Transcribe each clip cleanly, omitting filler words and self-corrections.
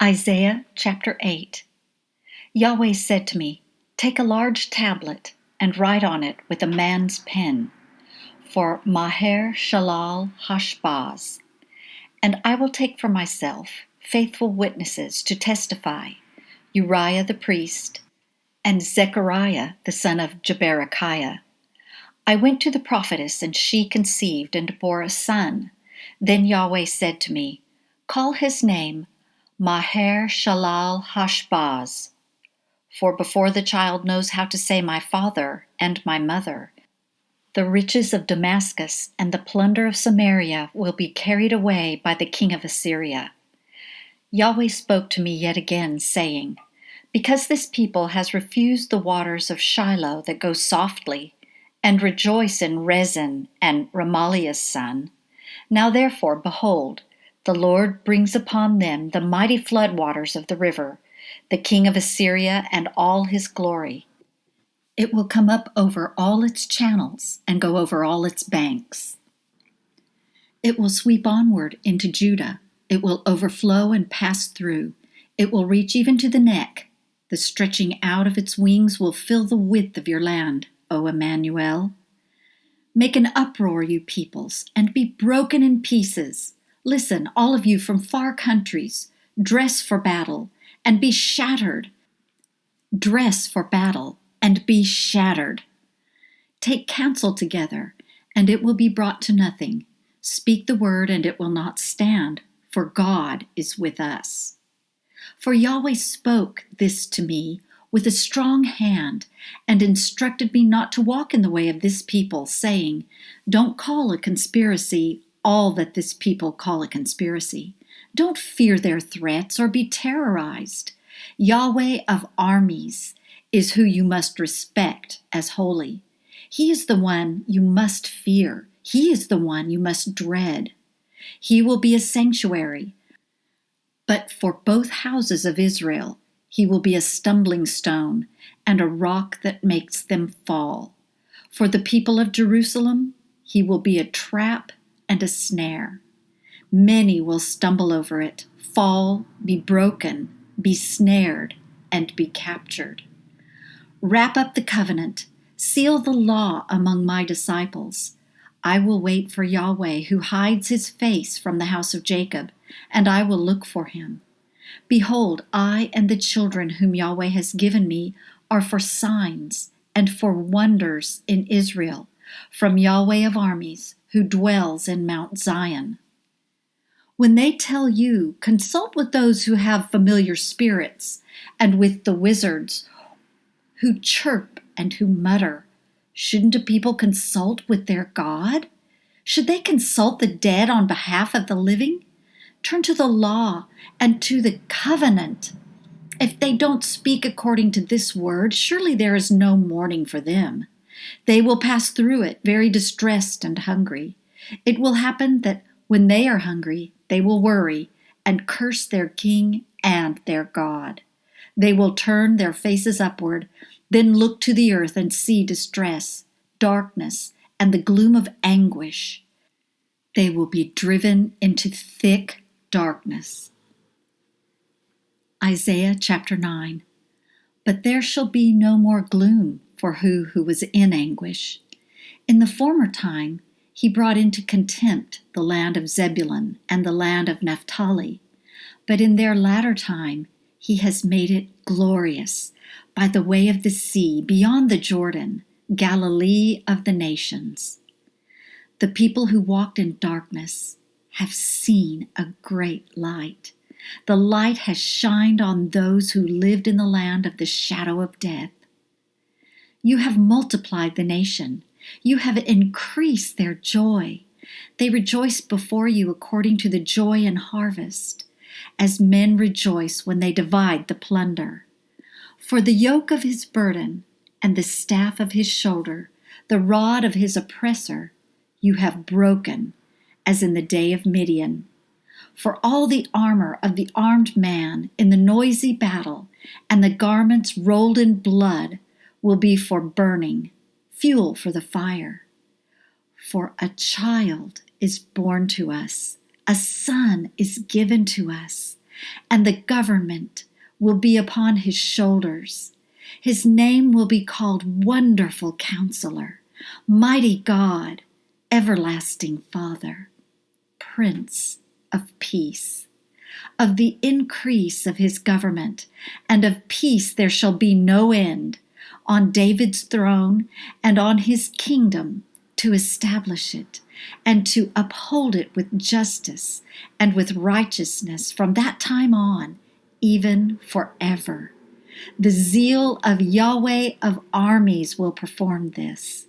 Isaiah chapter 8. Yahweh said to me, "Take a large tablet and write on it with a man's pen, for Maher Shalal Hashbaz. And I will take for myself faithful witnesses to testify, Uriah the priest, and Zechariah the son of Jeberechiah. I went to the prophetess, and she conceived and bore a son. Then Yahweh said to me, Call his name Maher Shalal Hashbaz. For before the child knows how to say my father and my mother, the riches of Damascus and the plunder of Samaria will be carried away by the king of Assyria." Yahweh spoke to me yet again, saying, "Because this people has refused the waters of Shiloh that go softly, and rejoice in Rezin and Remaliah's son, now therefore, behold, the Lord brings upon them the mighty floodwaters of the river, the king of Assyria and all his glory. It will come up over all its channels and go over all its banks. It will sweep onward into Judah. It will overflow and pass through. It will reach even to the neck. The stretching out of its wings will fill the width of your land, O Emmanuel. Make an uproar, you peoples, and be broken in pieces. Listen, all of you from far countries, dress for battle and be shattered. Dress for battle and be shattered. Take counsel together, and it will be brought to nothing. Speak the word, and it will not stand, for God is with us. For Yahweh spoke this to me with a strong hand, and instructed me not to walk in the way of this people, saying, Don't call a conspiracy all that this people call a conspiracy. Don't fear their threats or be terrorized. Yahweh of armies is who you must respect as holy. He is the one you must fear. He is the one you must dread. He will be a sanctuary. But for both houses of Israel, he will be a stumbling stone and a rock that makes them fall. For the people of Jerusalem, he will be a trap and a snare. Many will stumble over it, fall, be broken, be snared, and be captured. Wrap up the covenant, seal the law among my disciples. I will wait for Yahweh, who hides his face from the house of Jacob, and I will look for him. Behold, I and the children whom Yahweh has given me are for signs and for wonders in Israel, from Yahweh of armies, who dwells in Mount Zion. When they tell you, consult with those who have familiar spirits, and with the wizards who chirp and who mutter. Shouldn't a people consult with their God? Should they consult the dead on behalf of the living? Turn to the law and to the covenant. If they don't speak according to this word, surely there is no mourning for them. They will pass through it very distressed and hungry. It will happen that when they are hungry, they will worry and curse their king and their God. They will turn their faces upward, then look to the earth and see distress, darkness, and the gloom of anguish. They will be driven into thick darkness. Isaiah chapter 9. But there shall be no more gloom for who was in anguish. In the former time he brought into contempt the land of Zebulun and the land of Naphtali. But in their latter time he has made it glorious by the way of the sea, beyond the Jordan, Galilee of the nations. The people who walked in darkness have seen a great light. The light has shined on those who lived in the land of the shadow of death. You have multiplied the nation. You have increased their joy. They rejoice before you according to the joy in harvest, as men rejoice when they divide the plunder. For the yoke of his burden and the staff of his shoulder, the rod of his oppressor, you have broken, as in the day of Midian. For all the armor of the armed man in the noisy battle, and the garments rolled in blood, will be for burning, fuel for the fire. For a child is born to us, a son is given to us, and the government will be upon his shoulders. His name will be called Wonderful Counselor, Mighty God, Everlasting Father, Prince of Peace. Of the increase of his government and of peace there shall be no end, on David's throne and on his kingdom, to establish it and to uphold it with justice and with righteousness from that time on, even forever. The zeal of Yahweh of armies will perform this.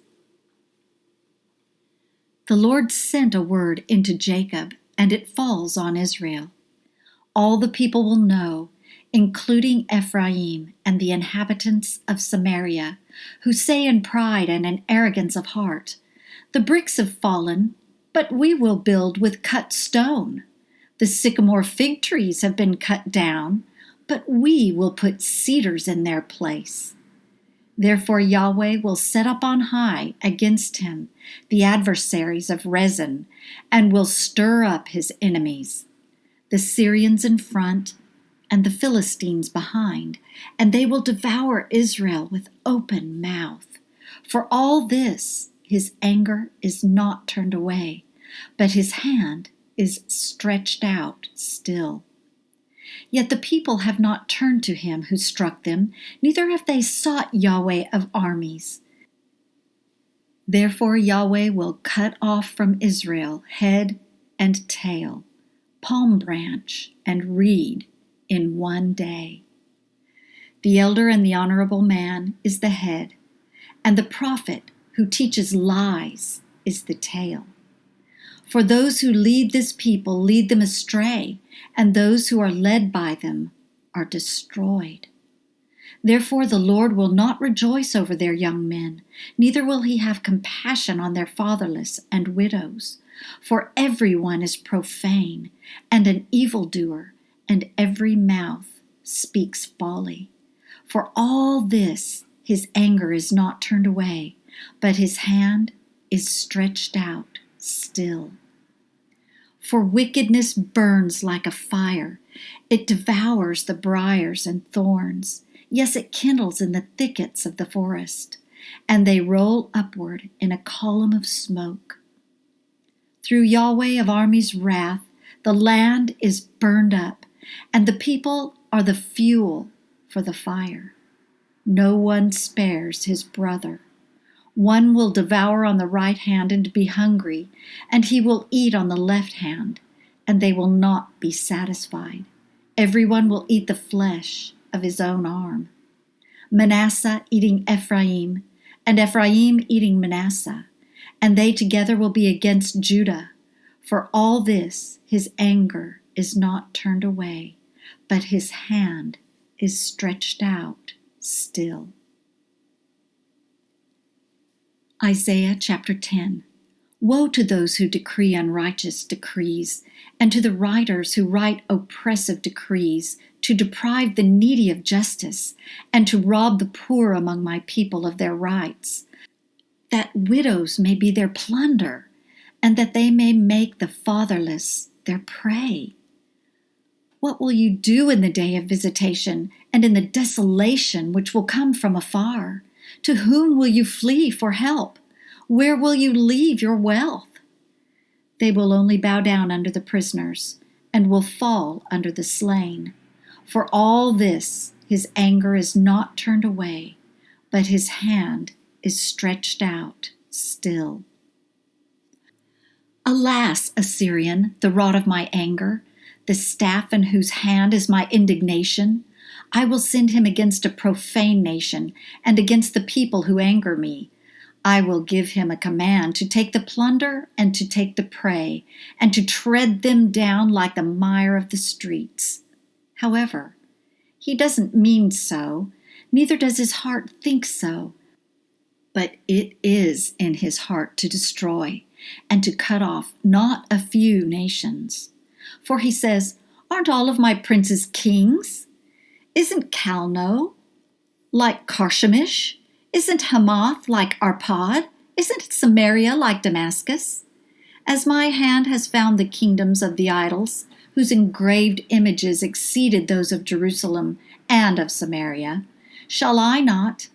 The Lord sent a word into Jacob, and it falls on Israel. All the people will know, including Ephraim and the inhabitants of Samaria, who say in pride and in arrogance of heart, "The bricks have fallen, but we will build with cut stone. The sycamore fig trees have been cut down, but we will put cedars in their place." Therefore Yahweh will set up on high against him the adversaries of Rezin, and will stir up his enemies, the Syrians in front and the Philistines behind, and they will devour Israel with open mouth. For all this, his anger is not turned away, but his hand is stretched out still. Yet the people have not turned to him who struck them, neither have they sought Yahweh of armies. Therefore Yahweh will cut off from Israel head and tail, palm branch and reed in one day. The elder and the honorable man is the head, and the prophet who teaches lies is the tail. For those who lead this people lead them astray, and those who are led by them are destroyed. Therefore the Lord will not rejoice over their young men, neither will he have compassion on their fatherless and widows. For everyone is profane and an evildoer, and every mouth speaks folly. For all this his anger is not turned away, but his hand is stretched out still. For wickedness burns like a fire. It devours the briars and thorns. Yes, it kindles in the thickets of the forest, and they roll upward in a column of smoke. Through Yahweh of armies' wrath, the land is burned up, and the people are the fuel for the fire. No one spares his brother. One will devour on the right hand and be hungry, and he will eat on the left hand, and they will not be satisfied. Everyone will eat the flesh of his own arm. Manasseh eating Ephraim, and Ephraim eating Manasseh, and they together will be against Judah. For all this his anger is not turned away, but his hand is stretched out still. Isaiah chapter 10. Woe to those who decree unrighteous decrees, and to the writers who write oppressive decrees, to deprive the needy of justice, and to rob the poor among my people of their rights, that widows may be their plunder, and that they may make the fatherless their prey. What will you do in the day of visitation, and in the desolation which will come from afar? To whom will you flee for help? Where will you leave your wealth? They will only bow down under the prisoners, and will fall under the slain. For all this his anger is not turned away, but his hand is stretched out still. Alas, Assyrian, the rod of my anger, the staff in whose hand is my indignation, I will send him against a profane nation, and against the people who anger me. I will give him a command to take the plunder and to take the prey, and to tread them down like the mire of the streets. However, he doesn't mean so, neither does his heart think so. But it is in his heart to destroy, and to cut off not a few nations. For he says, "Aren't all of my princes kings? Isn't Calno like Karshemish? Isn't Hamath like Arpad? Isn't Samaria like Damascus? As my hand has found the kingdoms of the idols, whose engraved images exceeded those of Jerusalem and of Samaria, shall I not,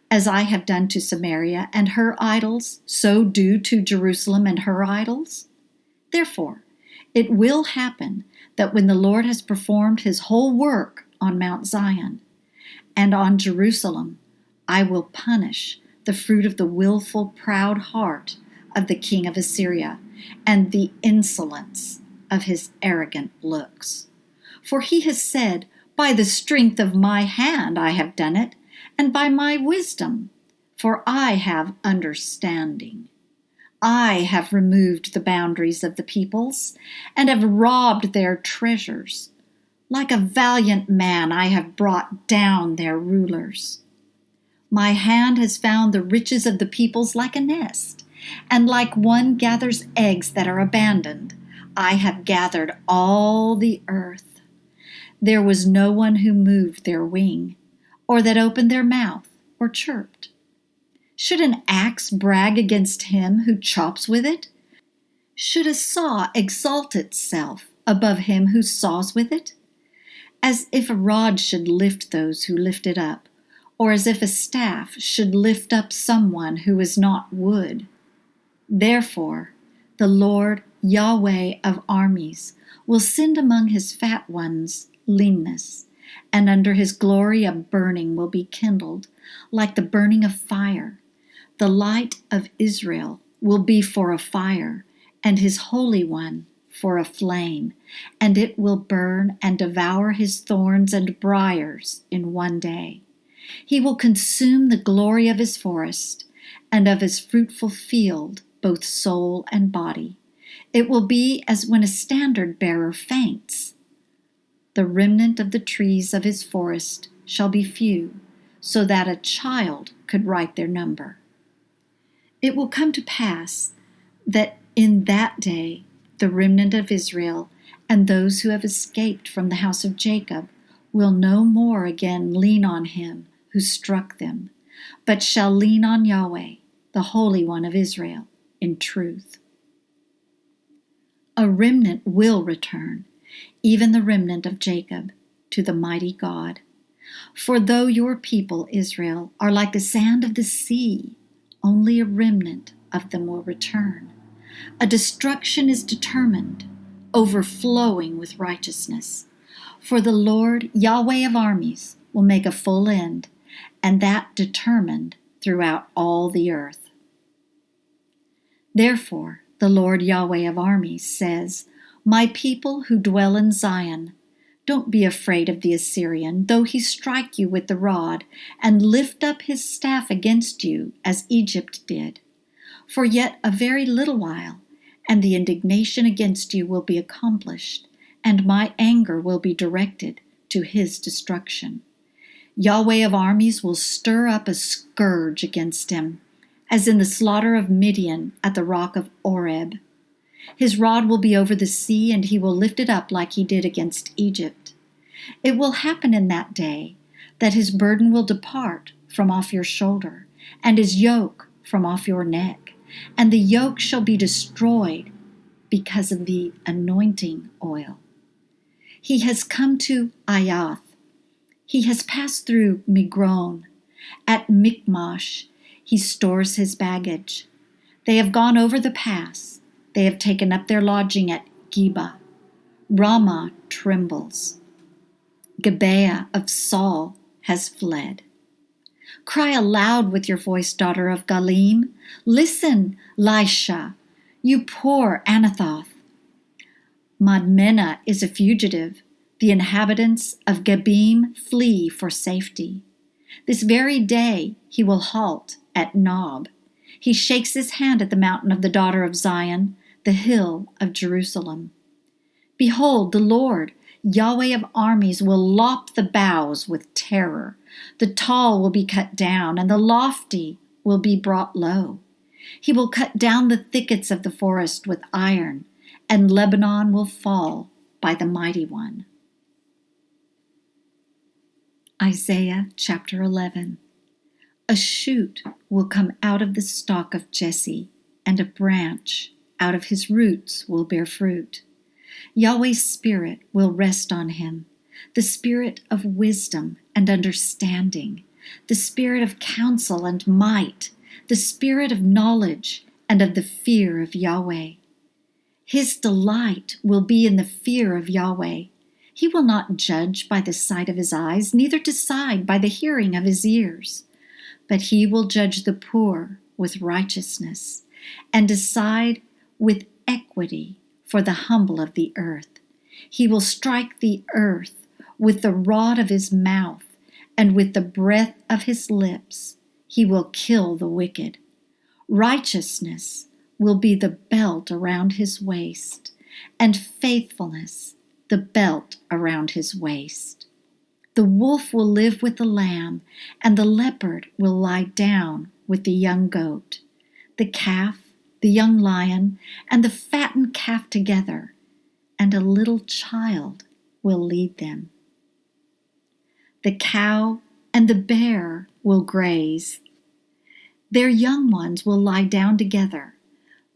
as I have done to Samaria and her idols, so do to Jerusalem and her idols? Therefore, it will happen that when the Lord has performed his whole work on Mount Zion and on Jerusalem, I will punish the fruit of the willful, proud heart of the king of Assyria and the insolence of his arrogant looks. For he has said, by the strength of my hand I have done it, and by my wisdom, for I have understanding. I have removed the boundaries of the peoples, and have robbed their treasures. Like a valiant man I have brought down their rulers. My hand has found the riches of the peoples like a nest, and like one gathers eggs that are abandoned, I have gathered all the earth. There was no one who moved their wing, or that opened their mouth, or chirped. Should an axe brag against him who chops with it? Should a saw exalt itself above him who saws with it? As if a rod should lift those who lift it up, or as if a staff should lift up someone who is not wood. Therefore, the Lord Yahweh of armies will send among his fat ones leanness, and under his glory a burning will be kindled, like the burning of fire. The light of Israel will be for a fire, and his Holy One for a flame, and it will burn and devour his thorns and briars in one day. He will consume the glory of his forest, and of his fruitful field, both soul and body. It will be as when a standard-bearer faints. The remnant of the trees of his forest shall be few, so that a child could write their number. It will come to pass that in that day the remnant of Israel and those who have escaped from the house of Jacob will no more again lean on him who struck them, but shall lean on Yahweh, the Holy One of Israel, in truth. A remnant will return, even the remnant of Jacob, to the mighty God. For though your people, Israel, are like the sand of the sea, only a remnant of them will return. A destruction is determined, overflowing with righteousness. For the Lord, Yahweh of armies, will make a full end, and that determined throughout all the earth. Therefore, the Lord Yahweh of armies says, my people who dwell in Zion, don't be afraid of the Assyrian, though he strike you with the rod, and lift up his staff against you, as Egypt did. For yet a very little while, and the indignation against you will be accomplished, and my anger will be directed to his destruction. Yahweh of armies will stir up a scourge against him, as in the slaughter of Midian at the rock of Oreb. His rod will be over the sea, and he will lift it up like he did against Egypt. It will happen in that day that his burden will depart from off your shoulder, and his yoke from off your neck, and the yoke shall be destroyed because of the anointing oil. He has come to Ayath. He has passed through Migron. At Michmash he stores his baggage. They have gone over the pass. They have taken up their lodging at Geba. Ramah trembles. Gibeah of Saul has fled. Cry aloud with your voice, daughter of Galim. Listen, Laisha, you poor Anathoth. Madmenah is a fugitive. The inhabitants of Gebim flee for safety. This very day he will halt at Nob. He shakes his hand at the mountain of the daughter of Zion, the hill of Jerusalem. Behold, the Lord, Yahweh of armies, will lop the boughs with terror. The tall will be cut down, and the lofty will be brought low. He will cut down the thickets of the forest with iron, and Lebanon will fall by the mighty one. Isaiah chapter 11. A shoot will come out of the stalk of Jesse, and a branch out of his roots will bear fruit. Yahweh's Spirit will rest on him, the Spirit of wisdom and understanding, the Spirit of counsel and might, the Spirit of knowledge and of the fear of Yahweh. His delight will be in the fear of Yahweh. He will not judge by the sight of his eyes, neither decide by the hearing of his ears. But he will judge the poor with righteousness and decide with equity for the humble of the earth. He will strike the earth with the rod of his mouth, and with the breath of his lips he will kill the wicked. Righteousness will be the belt around his waist, and faithfulness the belt around his waist. The wolf will live with the lamb, and the leopard will lie down with the young goat. The calf, the young lion, and the fattened calf together, and a little child will lead them. The cow and the bear will graze. Their young ones will lie down together.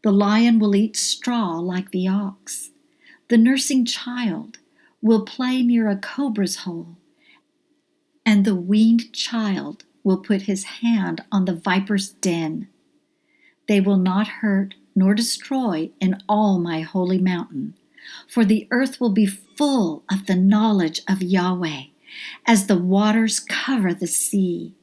The lion will eat straw like the ox. The nursing child will play near a cobra's hole, and the weaned child will put his hand on the viper's den. They will not hurt nor destroy in all my holy mountain, for the earth will be full of the knowledge of Yahweh, as the waters cover the sea.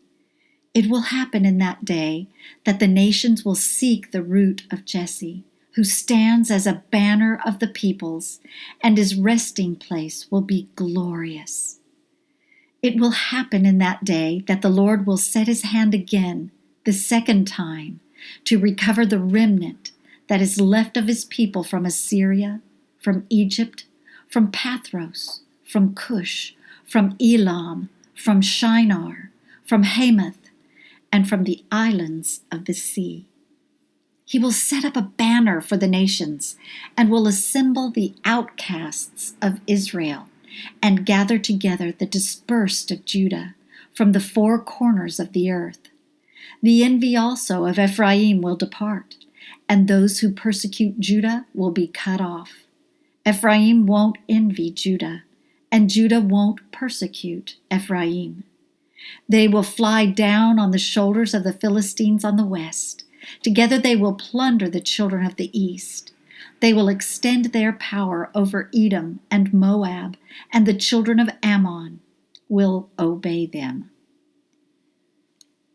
It will happen in that day that the nations will seek the root of Jesse, who stands as a banner of the peoples, and his resting place will be glorious. It will happen in that day that the Lord will set his hand again, the second time, to recover the remnant that is left of his people from Assyria, from Egypt, from Pathros, from Cush, from Elam, from Shinar, from Hamath, and from the islands of the sea. He will set up a banner for the nations, and will assemble the outcasts of Israel, and gather together the dispersed of Judah from the four corners of the earth. The envy also of Ephraim will depart, and those who persecute Judah will be cut off. Ephraim won't envy Judah, and Judah won't persecute Ephraim. They will fly down on the shoulders of the Philistines on the west. Together they will plunder the children of the east. They will extend their power over Edom and Moab, and the children of Ammon will obey them.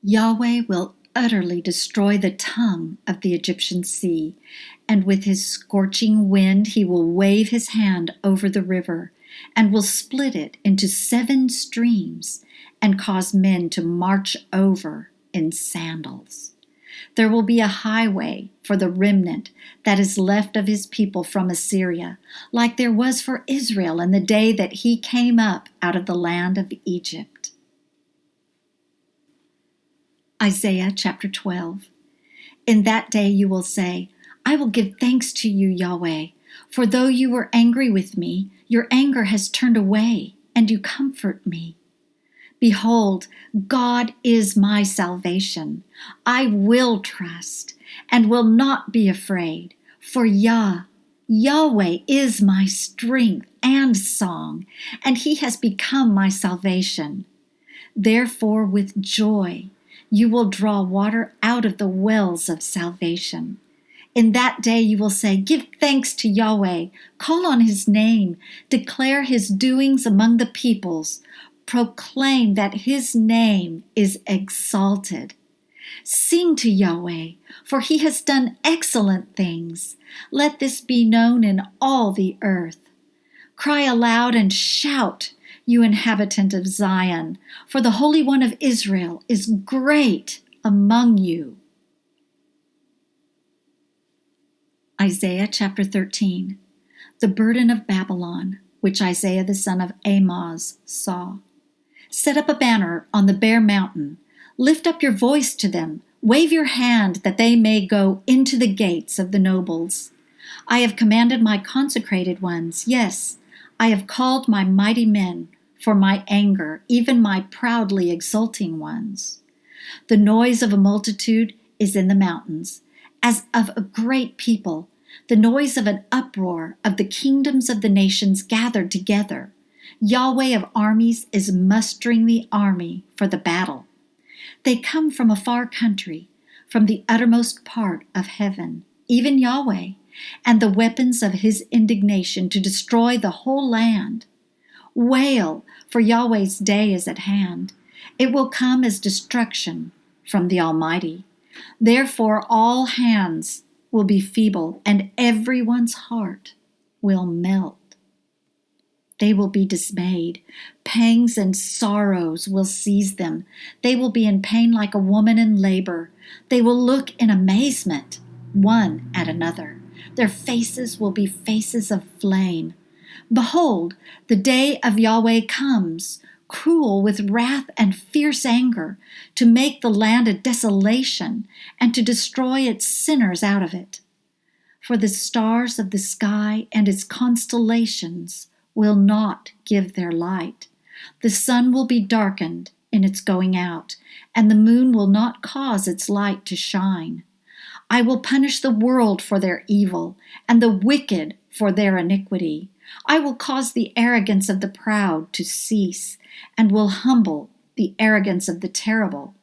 Yahweh will utterly destroy the tongue of the Egyptian sea, and with his scorching wind he will wave his hand over the river, and will split it into 7 streams, and cause men to march over in sandals. There will be a highway for the remnant that is left of his people from Assyria, like there was for Israel in the day that he came up out of the land of Egypt. Isaiah chapter 12. In that day you will say, I will give thanks to you, Yahweh, for though you were angry with me, your anger has turned away, and you comfort me. Behold, God is my salvation. I will trust and will not be afraid, for Yahweh is my strength and song, and he has become my salvation. Therefore, with joy, you will draw water out of the wells of salvation. In that day you will say, give thanks to Yahweh, call on his name, declare his doings among the peoples, proclaim that his name is exalted. Sing to Yahweh, for he has done excellent things. Let this be known in all the earth. Cry aloud and shout, you inhabitant of Zion, for the Holy One of Israel is great among you. Isaiah chapter 13. The burden of Babylon, which Isaiah the son of Amoz saw. Set up a banner on the bare mountain. Lift up your voice to them. Wave your hand that they may go into the gates of the nobles. I have commanded my consecrated ones. Yes, I have called my mighty men for my anger, even my proudly exulting ones. The noise of a multitude is in the mountains, as of a great people. the noise of an uproar of the kingdoms of the nations gathered together. Yahweh of armies is mustering the army for the battle. They come from a far country, from the uttermost part of heaven, even Yahweh, and the weapons of his indignation to destroy the whole land. Wail, for Yahweh's day is at hand. It will come as destruction from the Almighty. Therefore all hands will be feeble, and everyone's heart will melt. They will be dismayed. Pangs and sorrows will seize them. They will be in pain like a woman in labor. They will look in amazement, one at another. Their faces will be faces of flame. Behold, the day of Yahweh comes, cruel with wrath and fierce anger, to make the land a desolation and to destroy its sinners out of it. For the stars of the sky and its constellations will not give their light. The sun will be darkened in its going out, and the moon will not cause its light to shine. I will punish the world for their evil, and the wicked for their iniquity. I will cause the arrogance of the proud to cease, and will humble the arrogance of the terrible.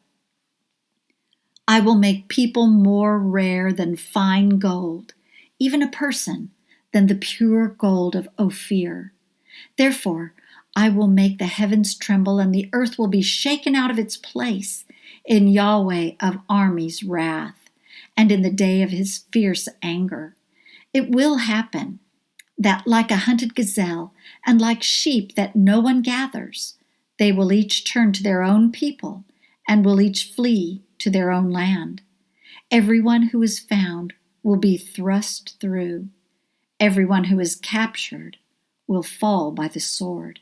I will make people more rare than fine gold, even a person than the pure gold of Ophir. Therefore, I will make the heavens tremble, and the earth will be shaken out of its place in Yahweh of armies' wrath, and in the day of his fierce anger. It will happen that like a hunted gazelle, and like sheep that no one gathers, they will each turn to their own people, and will each flee to their own land. Everyone who is found will be thrust through. Everyone who is captured will fall by the sword.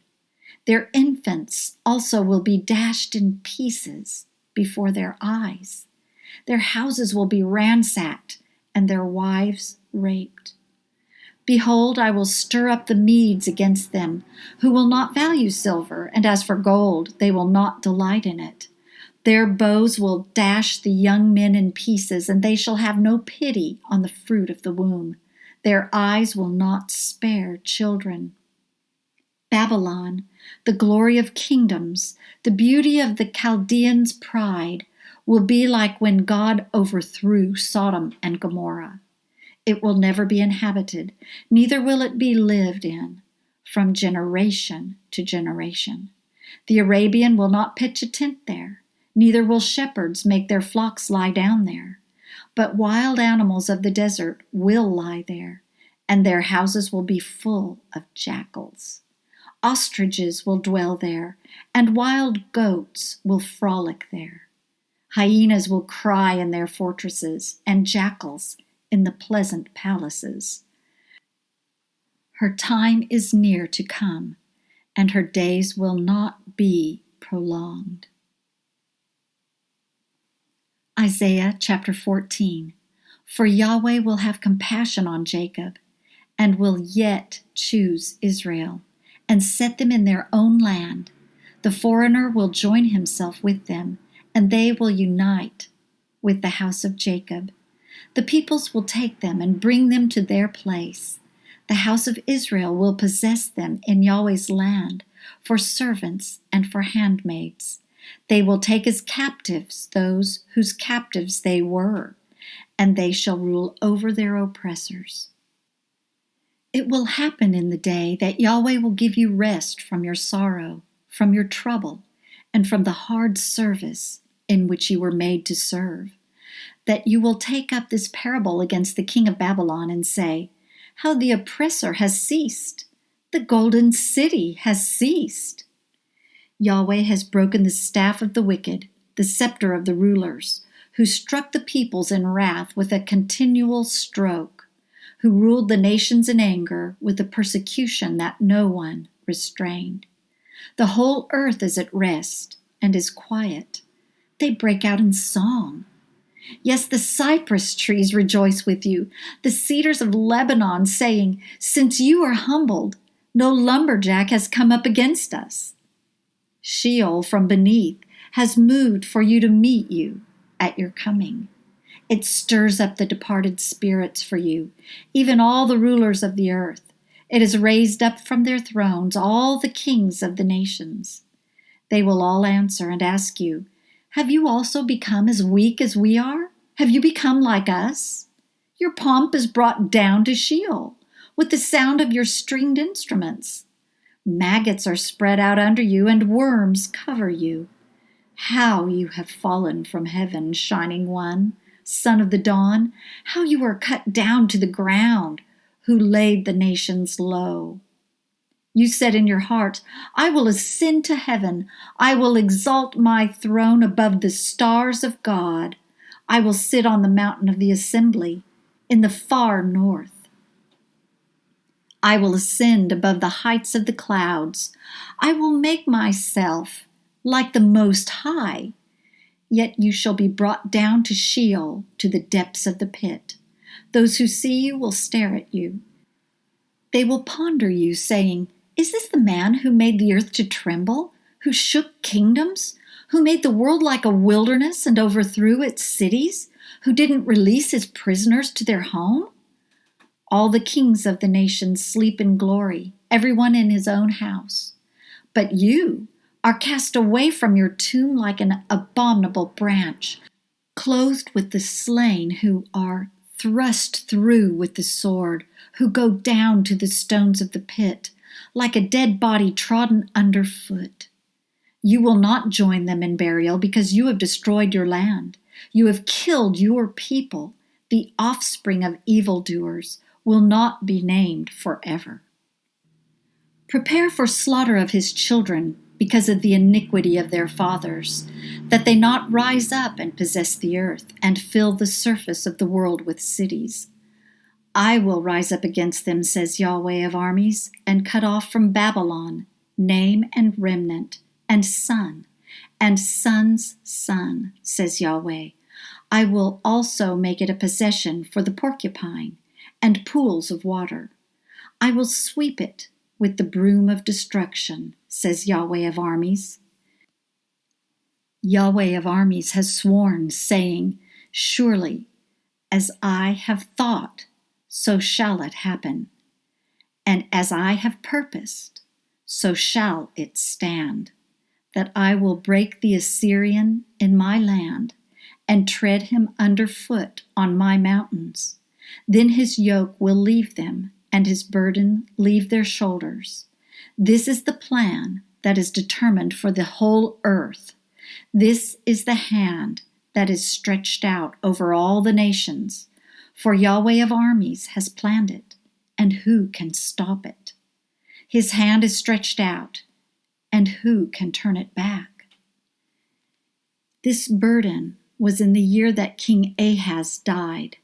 Their infants also will be dashed in pieces before their eyes. Their houses will be ransacked, and their wives raped. Behold, I will stir up the Medes against them, who will not value silver, and as for gold, they will not delight in it. Their bows will dash the young men in pieces, and they shall have no pity on the fruit of the womb. Their eyes will not spare children. Babylon, the glory of kingdoms, the beauty of the Chaldeans' pride, will be like when God overthrew Sodom and Gomorrah. It will never be inhabited, neither will it be lived in, from generation to generation. The Arabian will not pitch a tent there, neither will shepherds make their flocks lie down there. But wild animals of the desert will lie there, and their houses will be full of jackals. Ostriches will dwell there, and wild goats will frolic there. Hyenas will cry in their fortresses, and jackals in the pleasant palaces. Her time is near to come, and her days will not be prolonged. Isaiah chapter 14. For Yahweh will have compassion on Jacob, and will yet choose Israel, and set them in their own land. The foreigner will join himself with them, and they will unite with the house of Jacob. The peoples will take them and bring them to their place. The house of Israel will possess them in Yahweh's land, for servants and for handmaids. They will take as captives those whose captives they were, and they shall rule over their oppressors. It will happen in the day that Yahweh will give you rest from your sorrow, from your trouble, and from the hard service in which you were made to serve, that you will take up this parable against the king of Babylon and say, how the oppressor has ceased, the golden city has ceased. Yahweh has broken the staff of the wicked, the scepter of the rulers, who struck the peoples in wrath with a continual stroke, who ruled the nations in anger with a persecution that no one restrained. The whole earth is at rest and is quiet. They break out in song. Yes, the cypress trees rejoice with you, the cedars of Lebanon, saying, since you are humbled, no lumberjack has come up against us. Sheol from beneath has moved for you to meet you at your coming. It stirs up the departed spirits for you, even all the rulers of the earth. It has raised up from their thrones all the kings of the nations. They will all answer and ask you, have you also become as weak as we are? Have you become like us? Your pomp is brought down to Sheol with the sound of your stringed instruments. Maggots are spread out under you, and worms cover you. How you have fallen from heaven, shining one, son of the dawn! How you are cut down to the ground, who laid the nations low. You said in your heart, I will ascend to heaven. I will exalt my throne above the stars of God. I will sit on the mountain of the assembly in the far north. I will ascend above the heights of the clouds. I will make myself like the Most High. Yet you shall be brought down to Sheol, to the depths of the pit. Those who see you will stare at you. They will ponder you, saying, is this the man who made the earth to tremble, who shook kingdoms, who made the world like a wilderness and overthrew its cities, who didn't release his prisoners to their home? All the kings of the nations sleep in glory, everyone in his own house. But you are cast away from your tomb like an abominable branch, clothed with the slain who are thrust through with the sword, who go down to the stones of the pit, like a dead body trodden underfoot. You will not join them in burial because you have destroyed your land. You have killed your people. The offspring of evildoers will not be named forever. Prepare for slaughter of his children because of the iniquity of their fathers, that they not rise up and possess the earth and fill the surface of the world with cities. I will rise up against them, says Yahweh of armies, and cut off from Babylon name and remnant, and son, and son's son, says Yahweh. I will also make it a possession for the porcupine, and pools of water. I will sweep it with the broom of destruction, says Yahweh of armies. Yahweh of armies has sworn, saying, surely, as I have thought, so shall it happen. And as I have purposed, so shall it stand, that I will break the Assyrian in my land, and tread him underfoot on my mountains. Then his yoke will leave them, and his burden leave their shoulders. This is the plan that is determined for the whole earth. This is the hand that is stretched out over all the nations. For Yahweh of armies has planned it, and who can stop it? His hand is stretched out, and who can turn it back? This burden was in the year that King Ahaz died.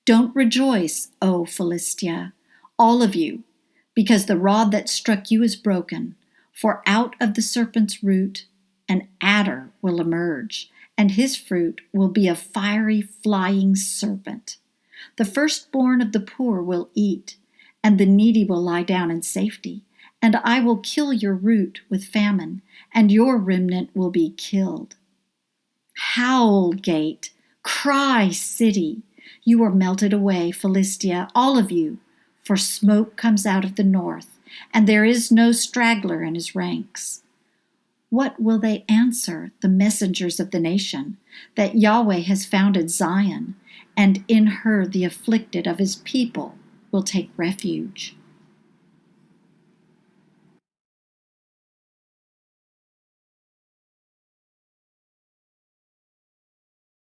Don't rejoice, O Philistia, all of you, because the rod that struck you is broken, for out of the serpent's root an adder will emerge, and his fruit will be a fiery flying serpent. The firstborn of the poor will eat, and the needy will lie down in safety. And I will kill your root with famine, and your remnant will be killed. Howl, gate! Cry, city! You are melted away, Philistia, all of you, for smoke comes out of the north, and there is no straggler in his ranks. What will they answer, the messengers of the nation, that Yahweh has founded Zion, and in her the afflicted of his people will take refuge?